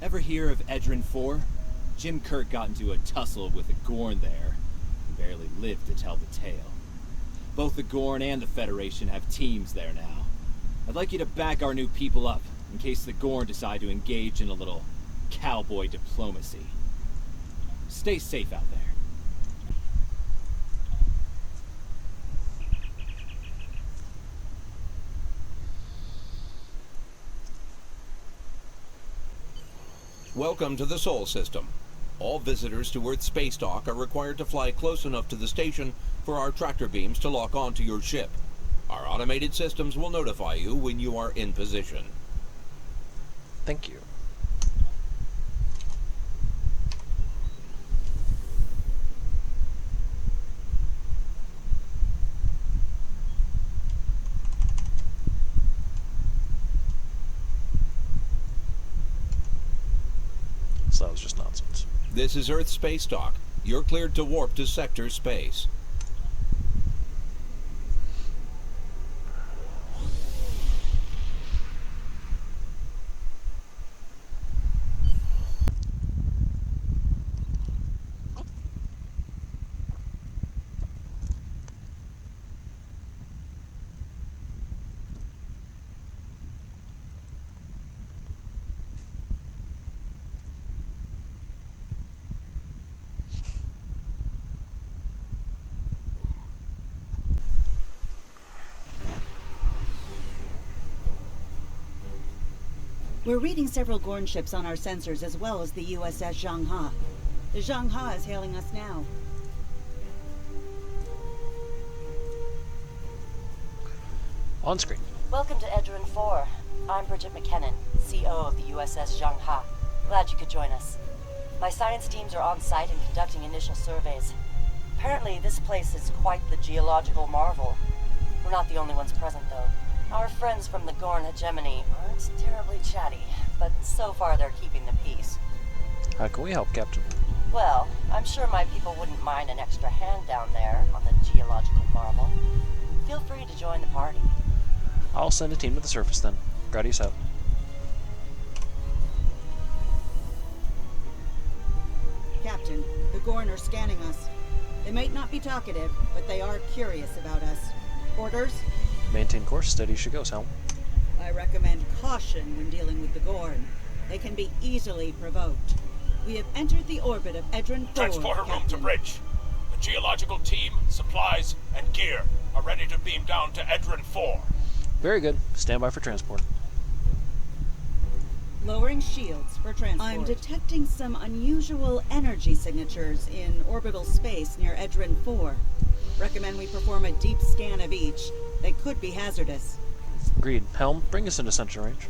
Ever hear of Edrin 4? Jim Kirk got into a tussle with the Gorn there, and barely lived to tell the tale. Both the Gorn and the Federation have teams there now. I'd like you to back our new people up, in case the Gorn decide to engage in a little cowboy diplomacy. Stay safe out there. Welcome to the Sol System. All visitors to Earth Space Dock are required to fly close enough to the station for our tractor beams to lock onto your ship. Our automated systems will notify you when you are in position. Thank you. So that was just nonsense. This is Earth Space Dock. You're cleared to warp to Sector Space. We're reading several Gorn ships on our sensors, as well as the USS Zhangha. The Zhangha is hailing us now. On screen. Welcome to Edrin 4. I'm Bridget McKinnon, CO of the USS Zhangha. Glad you could join us. My science teams are on site and conducting initial surveys. Apparently, this place is quite the geological marvel. We're not the only ones present, though. Our friends from the Gorn hegemony aren't terribly chatty, but so far they're keeping the peace. How can we help, Captain? Well, I'm sure my people wouldn't mind an extra hand down there on the geological marvel. Feel free to join the party. I'll send a team to the surface then. Gradius out. Captain, the Gorn are scanning us. They might not be talkative, but they are curious about us. Orders? Maintain course, steady as she goes, Helm. I recommend caution when dealing with the Gorn. They can be easily provoked. We have entered the orbit of Edrin 4, Transporter room to Captain. bridge. The geological team, supplies, and gear are ready to beam down to Edrin 4. Very good. Stand by for transport. Lowering shields for transport. I'm detecting some unusual energy signatures in orbital space near Edrin 4. Recommend we perform a deep scan of each. They could be hazardous. Agreed. Helm, bring us into sensor range.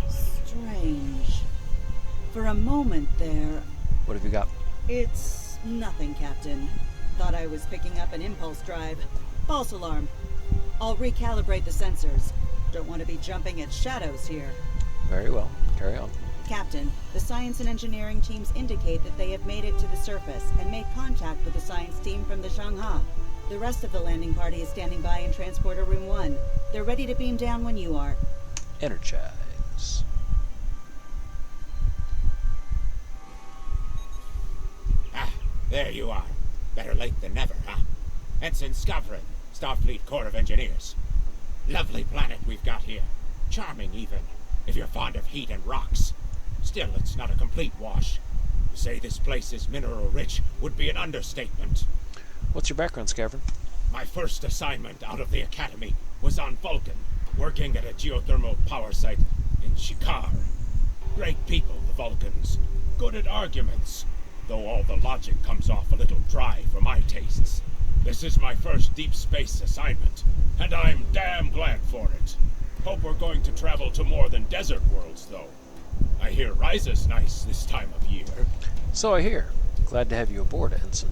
Strange. For a moment there... What have you got? It's nothing, Captain. Thought I was picking up an impulse drive. False alarm. I'll recalibrate the sensors. Don't want to be jumping at shadows here. Very well. Carry on. Captain, the science and engineering teams indicate that they have made it to the surface and made contact with the science team from the Zhangha. The rest of the landing party is standing by in Transporter Room 1. They're ready to beam down when you are. Energize. Ah, there you are. Better late than never, huh? Ensign Skavrin, Starfleet Corps of Engineers. Lovely planet we've got here. Charming, even, if you're fond of heat and rocks. Still, it's not a complete wash. To say this place is mineral-rich would be an understatement. What's your background, Skavrin? My first assignment out of the Academy was on Vulcan, working at a geothermal power site in Shikar. Great people, the Vulcans. Good at arguments, though all the logic comes off a little dry for my tastes. This is my first deep space assignment, and I'm damn glad for it. Hope we're going to travel to more than desert worlds, though. I hear Ryza's nice this time of year. So I hear. Glad to have you aboard, Ensign.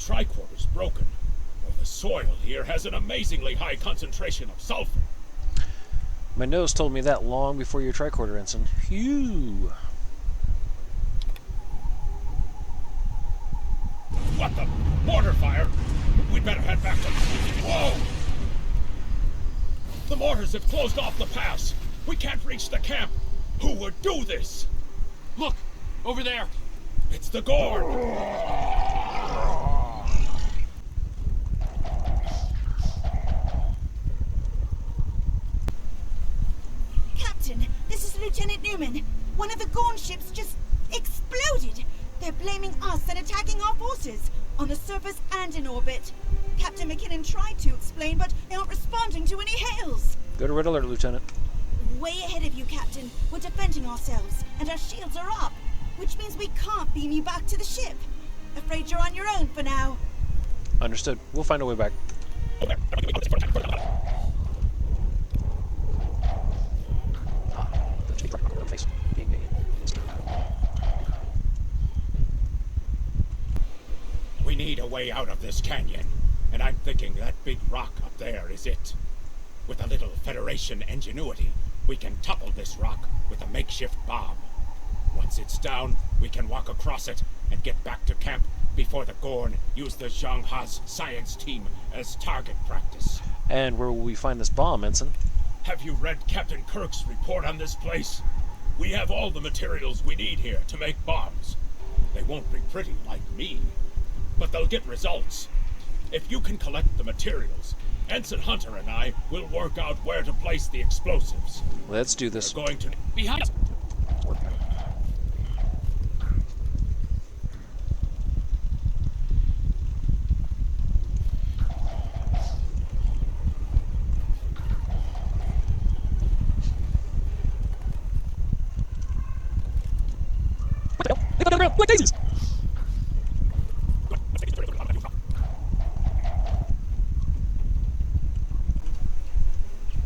tricorder's broken, or the soil here has an amazingly high concentration of sulfur. My nose told me that long before your tricorder, Ensign. Phew. What the? Mortar fire? We'd better head back to... Whoa! The mortars have closed off the pass. We can't reach the camp. Who would do this? Look! Over there! It's the Gorn! Captain, this is Lieutenant Newman. One of the Gorn ships just exploded. They're blaming us and attacking our forces, on the surface and in orbit. Captain McKinnon tried to explain, but they aren't responding to any hails. Go to red alert, Lieutenant. Way ahead of you, Captain. We're defending ourselves, and our shields are up, which means we can't beam you back to the ship. Afraid you're on your own for now. Understood. We'll find a way back. We need a way out of this canyon, and I'm thinking that big rock up there is it. With a little Federation ingenuity, we can topple this rock with a makeshift bomb. Once it's down, we can walk across it and get back to camp before the Gorn use the Zhang Ha's science team as target practice. And where will we find this bomb, Ensign? Have you read Captain Kirk's report on this place? We have all the materials we need here to make bombs. They won't be pretty like me, but they'll get results. If you can collect the materials, Ensign Hunter and I will work out where to place the explosives. Let's do this. We're going to... Behind us! What daisies?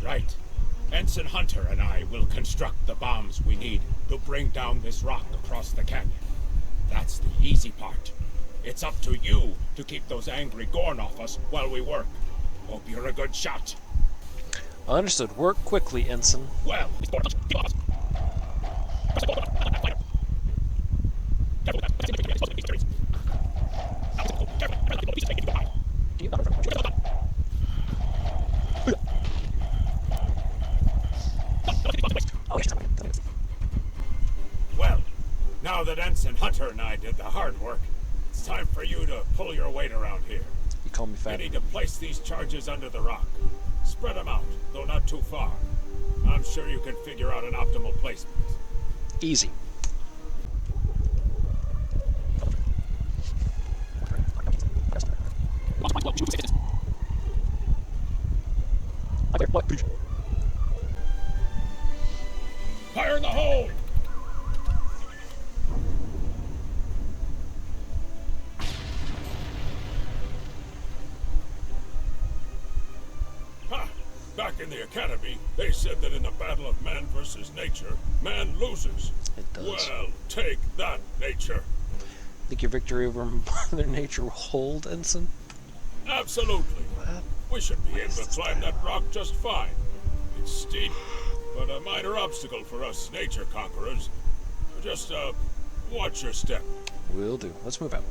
Right. Ensign Hunter and I will construct the bombs we need to bring down this rock across the canyon. That's the easy part. It's up to you to keep those angry Gorn off us while we work. Hope you're a good shot. Understood. Work quickly, Ensign. Well, well, now that Ensign Hunter and I did the hard work, it's time for you to pull your weight around here. You call me We fat. need to place these charges under the rock. Spread them out, though not too far. I'm sure you can figure out an optimal placement. Easy. Fire in the hole! Ha! Back in the academy, they said that in a battle of man versus nature, man loses. It does. Well, take that, nature. Think your victory over Mother Nature will hold, Ensign? Absolutely. We should be able to climb that rock just fine. It's steep, but a minor obstacle for us nature conquerors. Just, watch your step. Will do. Let's move out.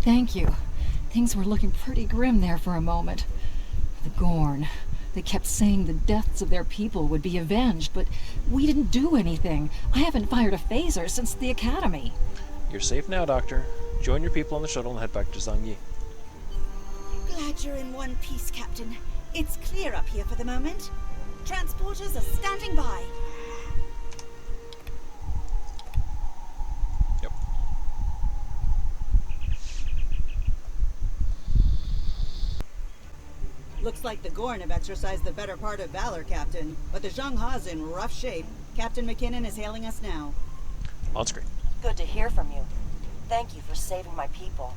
Thank you. Things were looking pretty grim there for a moment. The Gorn. They kept saying the deaths of their people would be avenged, but we didn't do anything. I haven't fired a phaser since the academy. You're safe now, Doctor. Join your people on the shuttle and head back to Zhangyi. Glad you're in one piece, Captain. It's clear up here for the moment. Transporters are standing by. Yep. Looks like the Gorn have exercised the better part of valor, Captain. But the Zhang Ha's in rough shape. Captain McKinnon is hailing us now. On screen. Good to hear from you. Thank you for saving my people.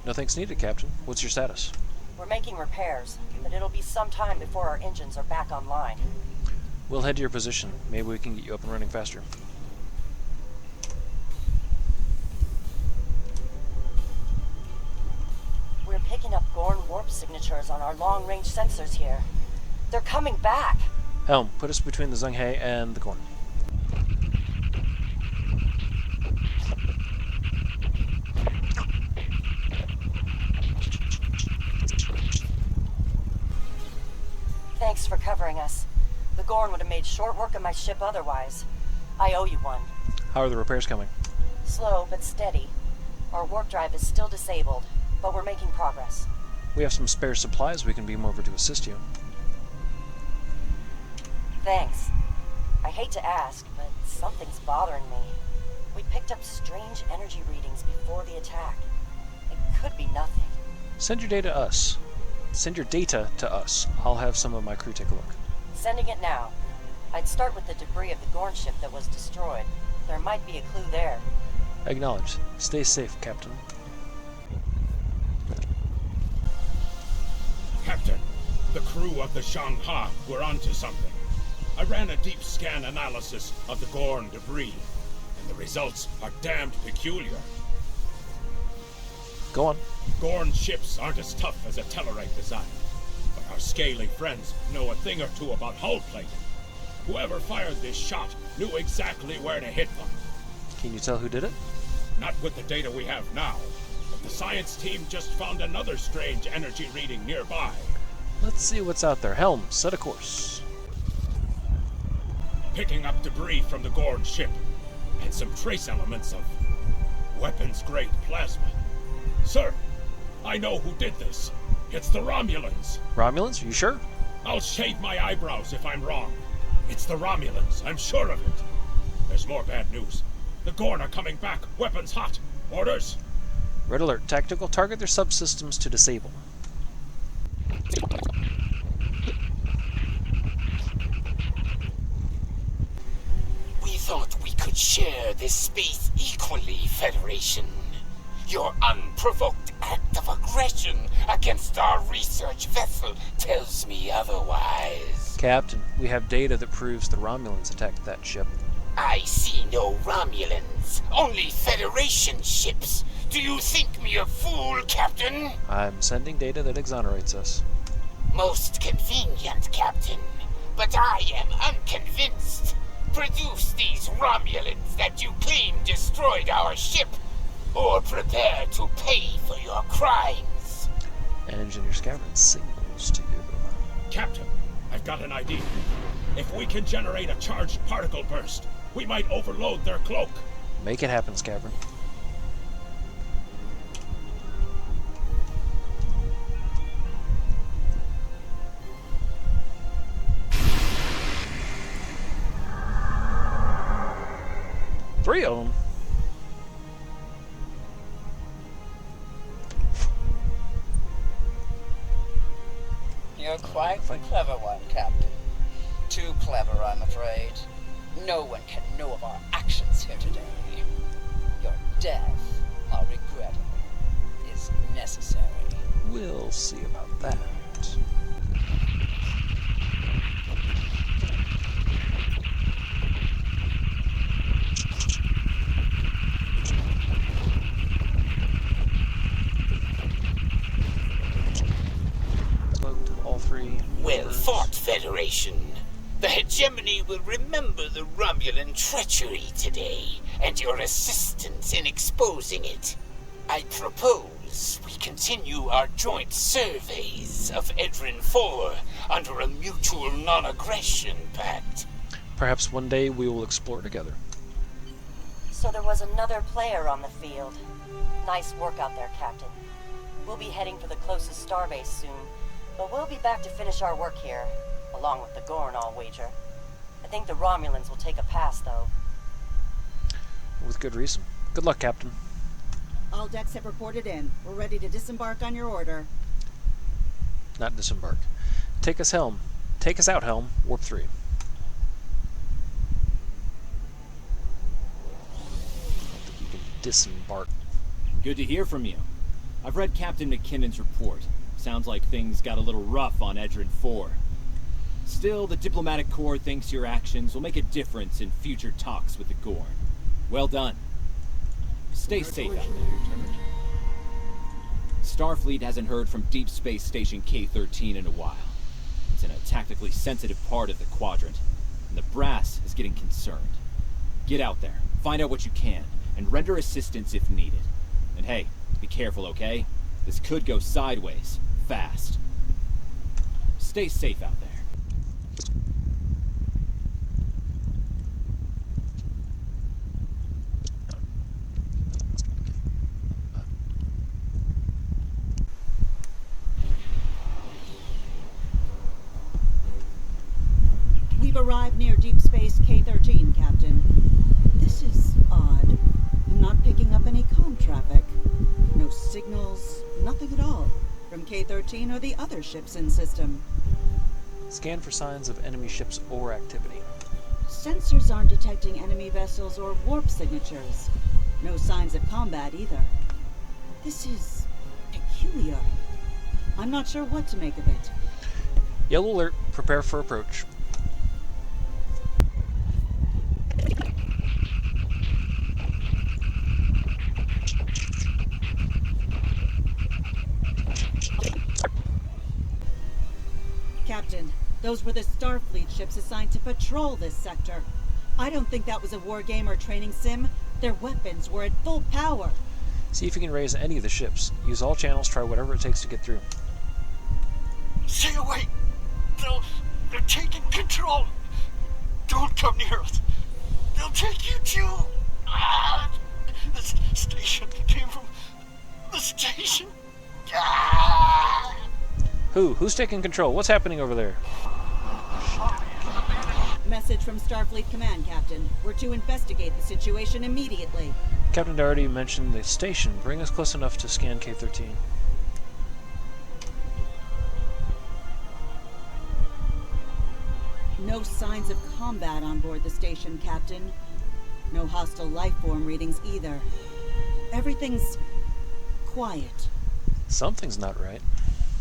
No thanks needed, Captain. What's your status? We're making repairs, but it'll be some time before our engines are back online. We'll head to your position. Maybe we can get you up and running faster. We're picking up Gorn warp signatures on our long-range sensors here. They're coming back! Helm, put us between the Zhenghe and the Gorn. Thanks for covering us. The Gorn would have made short work of my ship otherwise. I owe you one. How are the repairs coming? Slow but steady. Our warp drive is still disabled, but we're making progress. We have some spare supplies we can beam over to assist you. Thanks. I hate to ask, but something's bothering me. We picked up strange energy readings before the attack. It could be nothing. Send your data to us. Send your data to us. I'll have some of my crew take a look. Sending it now. I'd start with the debris of the Gorn ship that was destroyed. There might be a clue there. Acknowledged. Stay safe, Captain. Captain, the crew of the Shanghai were onto something. I ran a deep scan analysis of the Gorn debris, and the results are damned peculiar. Go on. Gorn ships aren't as tough as a Tellarite design, but our scaly friends know a thing or two about hull plating. Whoever fired this shot knew exactly where to hit them. Can you tell who did it? Not with the data we have now, but the science team just found another strange energy reading nearby. Let's see what's out there. Helm, set a course. Picking up debris from the Gorn ship, and some trace elements of weapons-grade plasma. Sir, I know who did this. It's the Romulans. Romulans? Are you sure? I'll shave my eyebrows if I'm wrong. It's the Romulans, I'm sure of it. There's more bad news. The Gorn are coming back, weapons hot. Orders? Red alert. Tactical, target their subsystems to disable. We thought we could share this space equally, Federation. Your unprovoked act of aggression against our research vessel tells me otherwise. Captain, we have data that proves the Romulans attacked that ship. I see no Romulans, only Federation ships. Do you think me a fool, Captain? I'm sending data that exonerates us. Most convenient, Captain, but I am unconvinced. Produce these Romulans that you claim destroyed our ship, or prepare to pay for your crimes. Engineer Scaverin signals to you. Captain, I've got an idea. If we can generate a charged particle burst, we might overload their cloak. Make it happen, Scaverin. Three of them. You're quite the clever one, Captain. Too clever, I'm afraid. No one can know of our actions here today. Your death, how regrettable, is necessary. We'll see about that. All three. Well fought, Federation. The hegemony will remember the Romulan treachery today, and your assistance in exposing it. I propose we continue our joint surveys of Edrin 4 under a mutual non-aggression pact. Perhaps one day we will explore together. So there was another player on the field. Nice work out there, Captain. We'll be heading for the closest starbase soon, but we'll be back to finish our work here, along with the Gorn, I'll wager. I think the Romulans will take a pass, though. With good reason. Good luck, Captain. All decks have reported in. We're ready to disembark on your order. Not disembark. Take us, Helm. Take us out, Helm. Warp 3. I don't think you can disembark. Good to hear from you. I've read Captain McKinnon's report. Sounds like things got a little rough on Edrin 4. Still, the diplomatic corps thinks your actions will make a difference in future talks with the Gorn. Well done. Stay safe out there. Starfleet hasn't heard from Deep Space Station K-13 in a while. It's in a tactically sensitive part of the quadrant, and the brass is getting concerned. Get out there, find out what you can, and render assistance if needed. And hey, be careful, okay? This could go sideways, fast. Stay safe out there. We've arrived near Deep Space K-13, Captain. This is odd. I'm not picking up any comm traffic. No signals, nothing at all. From K-13 or the other ships in system. Scan for signs of enemy ships or activity. Sensors aren't detecting enemy vessels or warp signatures. No signs of combat either. This is peculiar. I'm not sure what to make of it. Yellow alert. Prepare for approach. Captain, those were the Starfleet ships assigned to patrol this sector. I don't think that was a war game or training sim. Their weapons were at full power. See if you can raise any of the ships. Use all channels, try whatever it takes to get through. Stay away! They're taking control! Don't come near us! They'll take you too! The station came from the station! Who's taking control? What's happening over there? Message from Starfleet Command, Captain. We're to investigate the situation immediately. Captain Doherty mentioned the station. Bring us close enough to scan K-13. No signs of combat on board the station, Captain. No hostile life form readings either. Everything's quiet. Something's not right.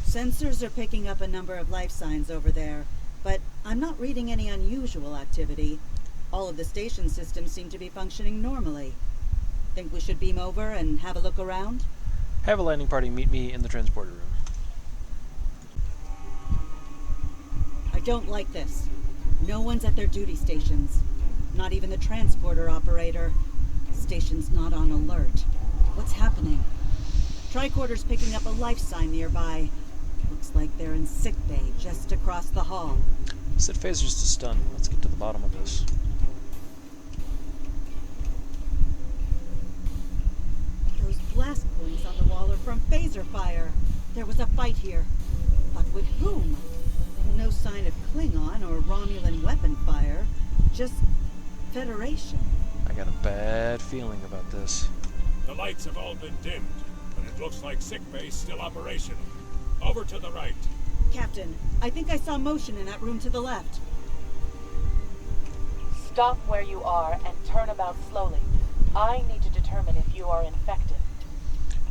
Sensors are picking up a number of life signs over there, but I'm not reading any unusual activity. All of the station systems seem to be functioning normally. Think we should beam over and have a look around? Have a landing party meet me in the transporter room. I don't like this. No one's at their duty stations. Not even the transporter operator. Station's not on alert. What's happening? Tricorder's picking up a life sign nearby. Looks like they're in sickbay just across the hall. Set phasers to stun. Let's get to the bottom of this. Those blast points on the wall are from phaser fire. There was a fight here. But with whom? No sign of Klingon or Romulan weapon fire. Just Federation. I got a bad feeling about this. The lights have all been dimmed, but it looks like sickbay's still operational. Over to the right. Captain, I think I saw motion in that room to the left. Stop where you are and turn about slowly. I need to determine if you are infected.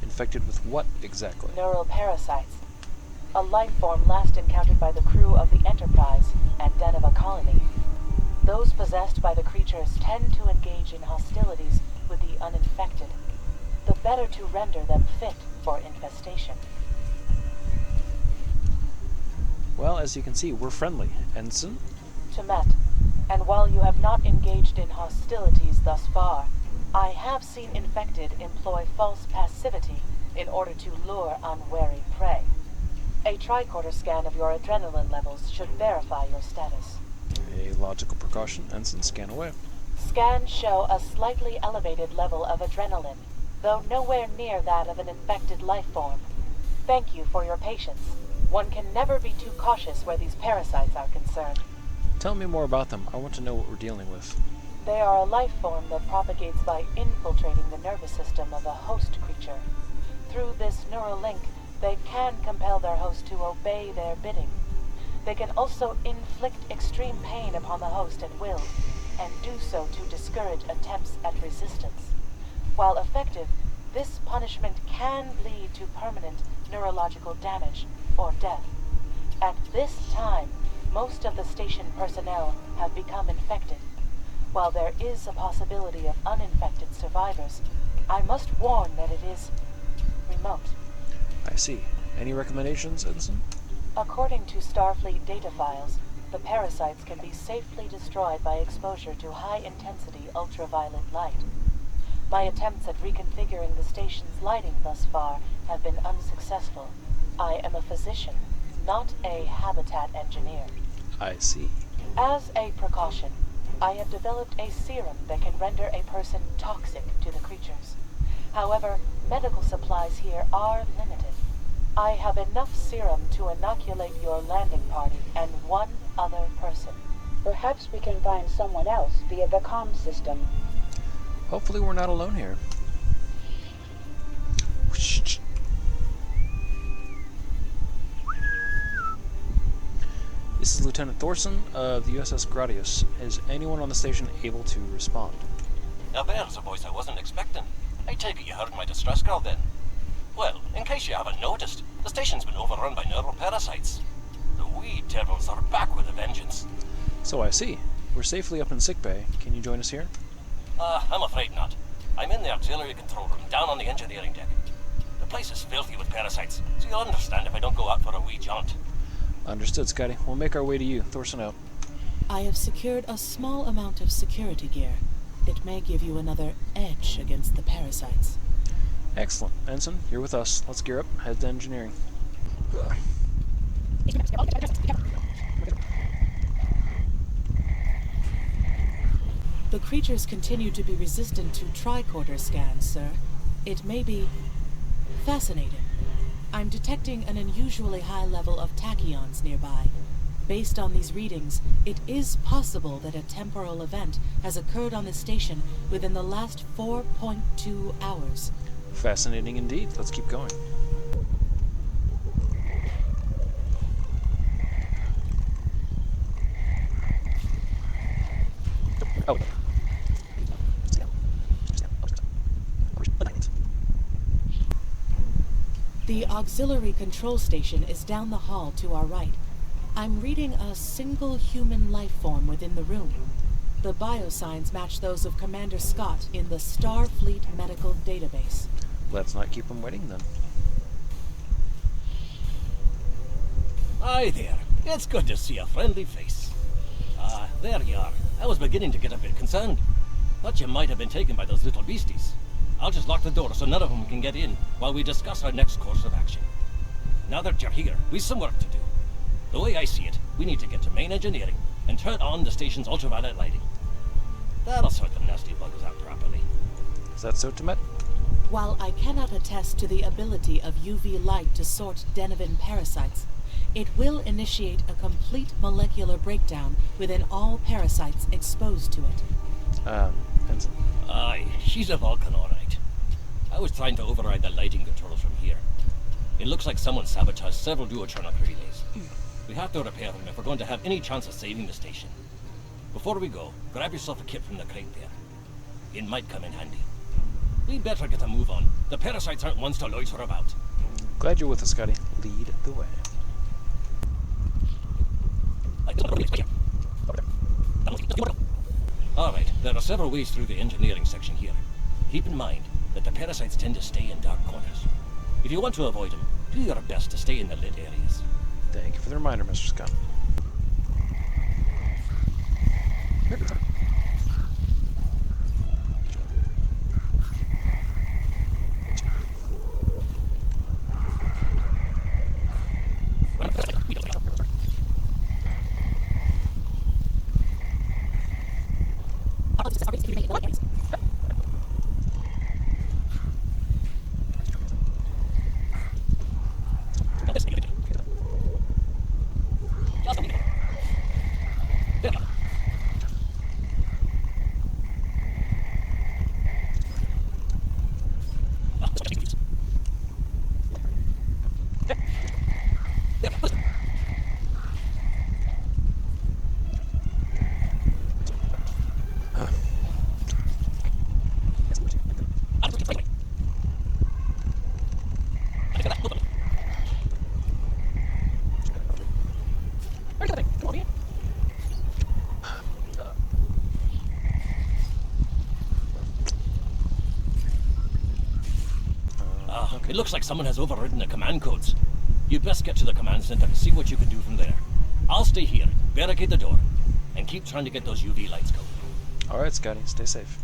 Infected with what exactly? Neural parasites. A life form last encountered by the crew of the Enterprise at Deneva Colony. Those possessed by the creatures tend to engage in hostilities with the uninfected. The better to render them fit for infestation. Well, as you can see, we're friendly. Ensign? Temet, and while you have not engaged in hostilities thus far, I have seen infected employ false passivity in order to lure unwary prey. A tricorder scan of your adrenaline levels should verify your status. A logical precaution. Ensign, scan away. Scans show a slightly elevated level of adrenaline, though nowhere near that of an infected life form. Thank you for your patience. One can never be too cautious where these parasites are concerned. Tell me more about them. I want to know what we're dealing with. They are a life form that propagates by infiltrating the nervous system of a host creature. Through this neural link, they can compel their host to obey their bidding. They can also inflict extreme pain upon the host at will, and do so to discourage attempts at resistance. While effective, This punishment can lead to permanent neurological damage or death. At this time, most of the station personnel have become infected. While there is a possibility of uninfected survivors, I must warn that it is remote. I see. Any recommendations, Ensign? According to Starfleet data files, the parasites can be safely destroyed by exposure to high-intensity ultraviolet light. My attempts at reconfiguring the station's lighting thus far have been unsuccessful. I am a physician, not a habitat engineer. I see. As a precaution, I have developed a serum that can render a person toxic to the creatures. However, medical supplies here are limited. I have enough serum to inoculate your landing party and one other person. Perhaps we can find someone else via the comm system. Hopefully we're not alone here. This is Lieutenant Thorson of the USS Gradius. Is anyone on the station able to respond? Now there's a voice I wasn't expecting. I take it you heard my distress call then. Well, in case you haven't noticed, the station's been overrun by neuroparasites. The wee devils are back with a vengeance. So I see. We're safely up in sickbay. Can you join us here? I'm afraid not. I'm in the auxiliary control room, down on the engineering deck. The place is filthy with parasites, so you'll understand if I don't go out for a wee jaunt. Understood, Scotty. We'll make our way to you. Thorson out. I have secured a small amount of security gear. It may give you another edge against the parasites. Excellent. Ensign, you're with us. Let's gear up. Head to engineering. The creatures continue to be resistant to tricorder scans, sir. It may be fascinating. I'm detecting an unusually high level of tachyons nearby. Based on these readings, it is possible that a temporal event has occurred on the station within the last 4.2 hours. Fascinating indeed. Let's keep going. Oh. The auxiliary control station is down the hall to our right. I'm reading a single human life form within the room. The biosigns match those of Commander Scott in the Starfleet Medical Database. Let's not keep him waiting then. Hi there. It's good to see a friendly face. There you are. I was beginning to get a bit concerned. Thought you might have been taken by those little beasties. I'll just lock the door so none of them can get in while we discuss our next course of action. Now that you're here, we've some work to do. The way I see it, we need to get to main engineering and turn on the station's ultraviolet lighting. That'll sort the nasty buggers out properly. Is that so, Temet? While I cannot attest to the ability of UV light to sort Denivan parasites, it will initiate a complete molecular breakdown within all parasites exposed to it. Ensign. Aye, she's a Vulcan, all right. I was trying to override the lighting controls from here. It looks like someone sabotaged several duotronic relays. We have to repair them if we're going to have any chance of saving the station. Before we go, grab yourself a kit from the crate there. It might come in handy. We'd better get a move on. The parasites aren't ones to loiter about. Glad you're with us, Scotty. Lead the way. Alright, there are several ways through the engineering section here. Keep in mind that the parasites tend to stay in dark corners. If you want to avoid them, do your best to stay in the lit areas. Thank you for the reminder, Mr. Scott. It looks like someone has overridden the command codes. You'd best get to the command center and see what you can do from there. I'll stay here, barricade the door, and keep trying to get those UV lights going. Alright, Scotty, stay safe.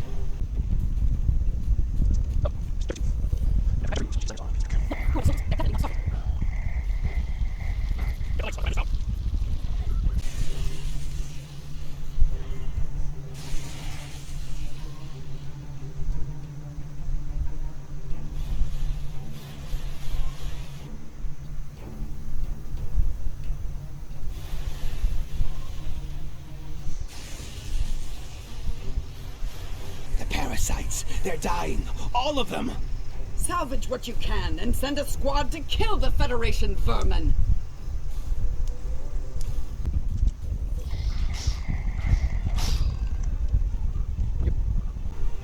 Parasites! They're dying! All of them! Salvage what you can and send a squad to kill the Federation vermin!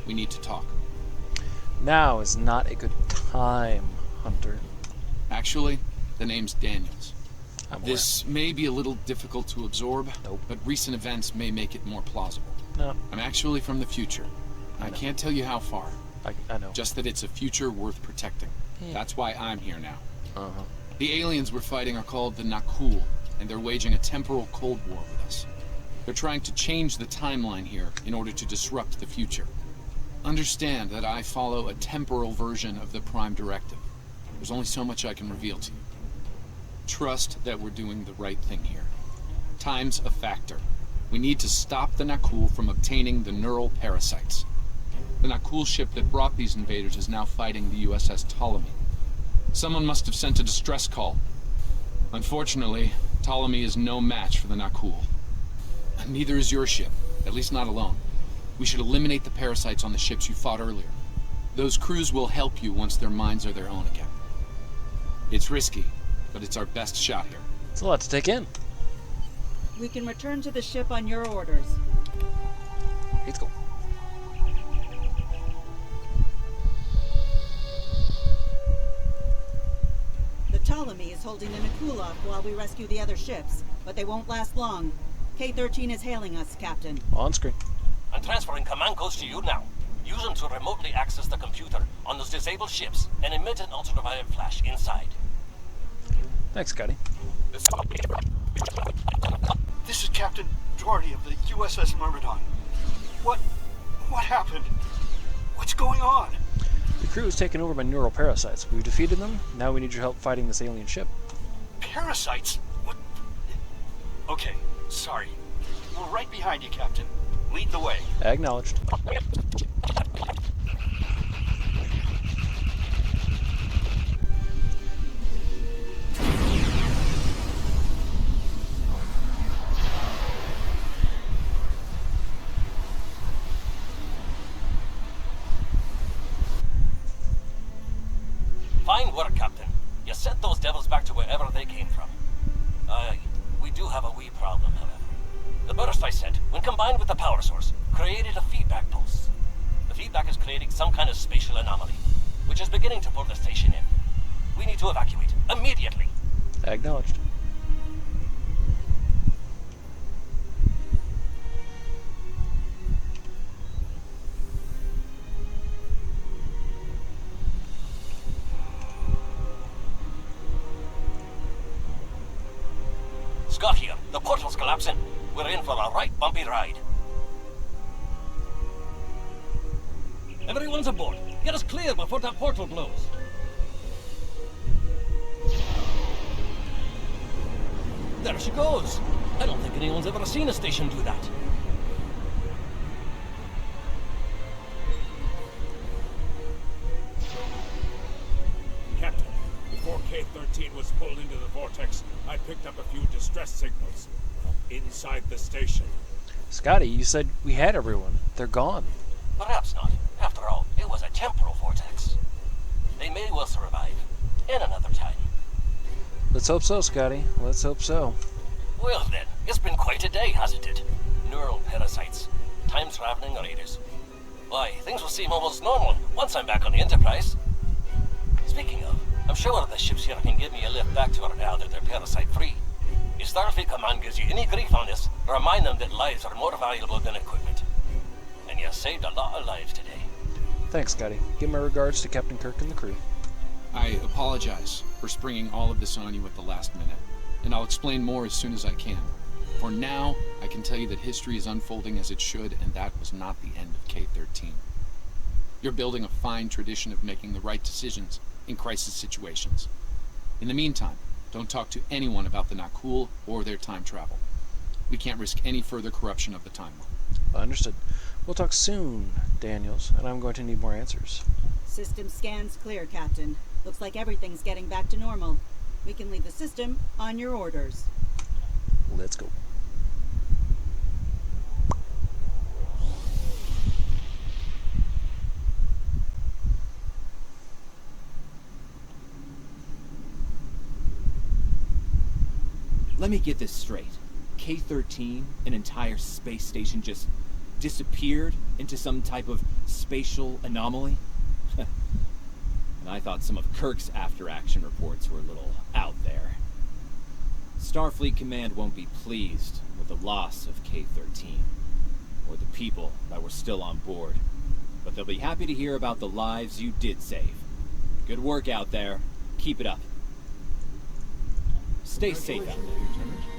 We need to talk. Now is not a good time, Hunter. Actually, the name's Daniels. I'm This may be a little difficult to absorb, Nope. but recent events may make it more plausible. No, I'm actually from the future. I know. can't tell you how far, I know. just that it's a future worth protecting. Yeah. That's why I'm here now. Uh-huh. The aliens we're fighting are called the Nakul, and they're waging a temporal Cold War with us. They're trying to change the timeline here in order to disrupt the future. Understand that I follow a temporal version of the Prime Directive. There's only so much I can reveal to you. Trust that we're doing the right thing here. Time's a factor. We need to stop the Nakul from obtaining the neural parasites. The Nakul ship that brought these invaders is now fighting the USS Ptolemy. Someone must have sent a distress call. Unfortunately, Ptolemy is no match for the Nakul. Neither is your ship, at least not alone. We should eliminate the parasites on the ships you fought earlier. Those crews will help you once their minds are their own again. It's risky, but it's our best shot here. It's a lot to take in. We can return to the ship on your orders. Let's go. The Ptolemy is holding the Nakul off while we rescue the other ships, but they won't last long. K-13 is hailing us, Captain. On screen. I'm transferring command codes to you now. Use them to remotely access the computer on those disabled ships and emit an ultraviolet flash inside. Thanks, Scotty. This is Captain Doherty of the USS Myrmidon. What happened? What's going on? The crew is taken over by neural parasites. We've defeated them. Now we need your help fighting this alien ship. Parasites? What? Okay, sorry. We're right behind you, Captain. Lead the way. Acknowledged. Fine work, Captain. You sent those devils back to wherever they came from. We do have a wee problem, however. The burst I sent, when combined with the power source, created a feedback pulse. The feedback is creating some kind of spatial anomaly, which is beginning to pull the station in. We need to evacuate, immediately. Acknowledged. Scott here. The portal's collapsing. We're in for a right bumpy ride. Everyone's aboard. Get us clear before that portal blows. There she goes. I don't think anyone's ever seen a station do that. Captain, before K-13 was pulled into the vortex, I picked up a few distress signals from inside the station. Scotty, you said we had everyone. They're gone. Perhaps not. After all, it was a temporal vortex. They may well survive. In another time. Let's hope so, Scotty. Let's hope so. Well then, it's been quite a day, hasn't it? Neural parasites. Time-traveling raiders. Why, things will seem almost normal once I'm back on the Enterprise. Speaking of, I'm sure the ships here can give me a lift back to her now that they're parasite-free. If Starfleet Command gives you any grief on this, remind them that lives are more valuable than equipment. And you saved a lot of lives today. Thanks, Scotty. Give my regards to Captain Kirk and the crew. I apologize for springing all of this on you at the last minute, and I'll explain more as soon as I can. For now, I can tell you that history is unfolding as it should, and that was not the end of K-13. You're building a fine tradition of making the right decisions in crisis situations. In the meantime, don't talk to anyone about the Nakul or their time travel. We can't risk any further corruption of the timeline. Understood. We'll talk soon, Daniels, and I'm going to need more answers. System scans clear, Captain. Looks like everything's getting back to normal. We can leave the system on your orders. Let's go. Let me get this straight. K-13, an entire space station, just disappeared into some type of spatial anomaly? And I thought some of Kirk's after-action reports were a little out there. Starfleet Command won't be pleased with the loss of K-13, or the people that were still on board. But they'll be happy to hear about the lives you did save. Good work out there. Keep it up. Stay safe out there.